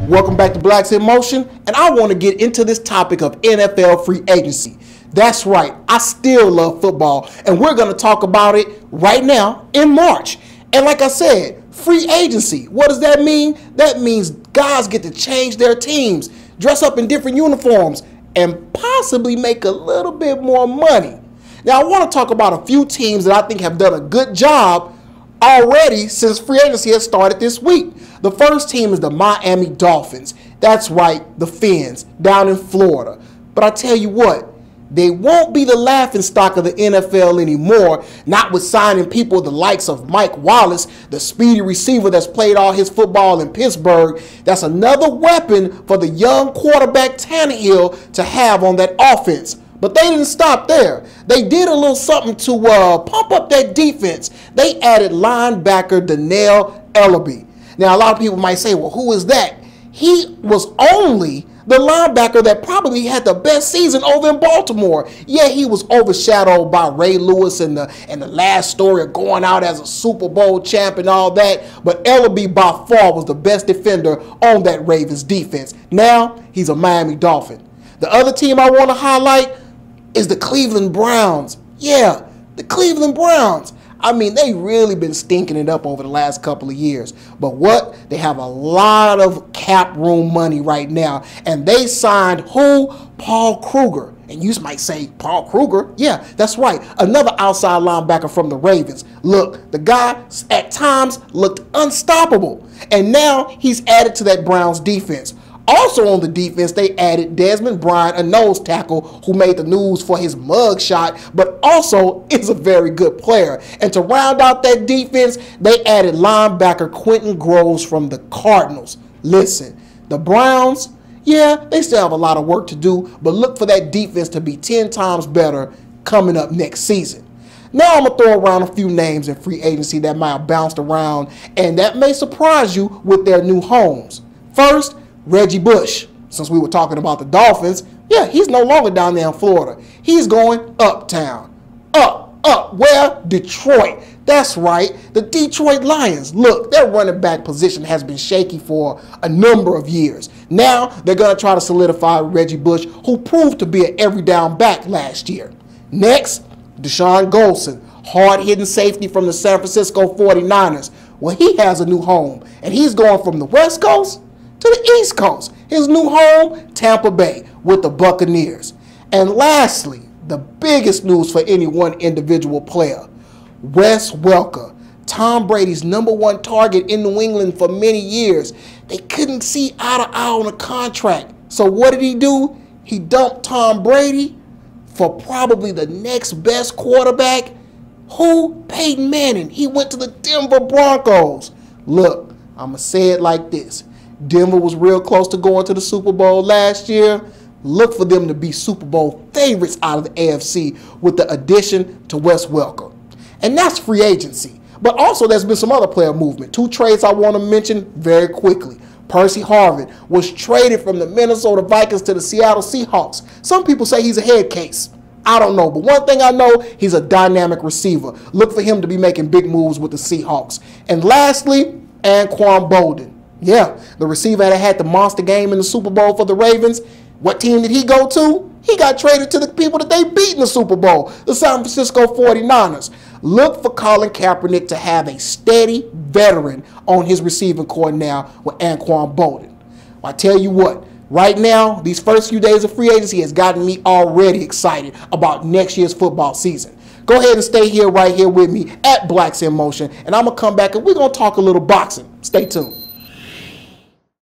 Welcome back to Blacks in Motion, and I want to get into this topic of NFL free agency. That's right, I still love football, and we're going to talk about it right now in March. And like I said, free agency, what does that mean? That means guys get to change their teams, dress up in different uniforms, and possibly make a little bit more money. Now, I want to talk about a few teams that I think have done a good job already since free agency has started this week. The first team is the Miami Dolphins. That's right, the Fins down in Florida. But I tell you what, they won't be the laughingstock of the NFL anymore, not with signing people the likes of Mike Wallace, the speedy receiver that's played all his football in Pittsburgh. That's another weapon for the young quarterback Tannehill to have on that offense. But they didn't stop there. They did a little something to pump up that defense. They added linebacker Dannell Ellerbe. Now, a lot of people might say, well, who is that? He was only the linebacker that probably had the best season over in Baltimore. Yeah, he was overshadowed by Ray Lewis and the last story of going out as a Super Bowl champ and all that. But Ellerbe by far was the best defender on that Ravens defense. Now, he's a Miami Dolphin. The other team I want to highlight is the Cleveland Browns. Yeah, the Cleveland Browns. I mean, they really been stinking it up over the last couple of years. But what? They have a lot of cap room money right now. And they signed who? Paul Kruger. And you might say, Paul Kruger? Yeah, that's right. Another outside linebacker from the Ravens. Look, the guy at times looked unstoppable. And now he's added to that Browns defense. Also on the defense, they added Desmond Bryant, a nose tackle who made the news for his mug shot, but also is a very good player. And to round out that defense, they added linebacker Quentin Groves from the Cardinals. Listen, the Browns, yeah, they still have a lot of work to do, but look for that defense to be 10 times better coming up next season. Now I'm going to throw around a few names in free agency that might have bounced around, and that may surprise you with their new homes. First, Reggie Bush. Since we were talking about the Dolphins, yeah, he's no longer down there in Florida. He's going uptown. Up, where? Detroit. That's right, the Detroit Lions. Look, their running back position has been shaky for a number of years. Now they're going to try to solidify Reggie Bush, who proved to be an every down back last year. Next, Deshaun Goldson, hard-hitting safety from the San Francisco 49ers. Well, he has a new home, and he's going from the West Coast to the East Coast. His new home, Tampa Bay, with the Buccaneers. And lastly, the biggest news for any one individual player, Wes Welker, Tom Brady's #1 target in New England for many years. They couldn't see eye to eye on a contract. So what did he do? He dumped Tom Brady for probably the next best quarterback. Who? Peyton Manning. He went to the Denver Broncos. Look, I'm going to say it like this. Denver was real close to going to the Super Bowl last year. Look for them to be Super Bowl favorites out of the AFC with the addition to Wes Welker. And that's free agency. But also there's been some other player movement. Two trades I want to mention very quickly. Percy Harvin was traded from the Minnesota Vikings to the Seattle Seahawks. Some people say he's a head case. I don't know, but one thing I know, he's a dynamic receiver. Look for him to be making big moves with the Seahawks. And lastly, Anquan Boldin. Yeah, the receiver that had the monster game in the Super Bowl for the Ravens. What team did he go to? He got traded to the people that they beat in the Super Bowl, the San Francisco 49ers. Look for Colin Kaepernick to have a steady veteran on his receiving core now with Anquan Boldin. Well, I tell you what, right now, these first few days of free agency has gotten me already excited about next year's football season. Go ahead and stay here right here with me at Blacks in Motion, and I'm going to come back and we're going to talk a little boxing. Stay tuned.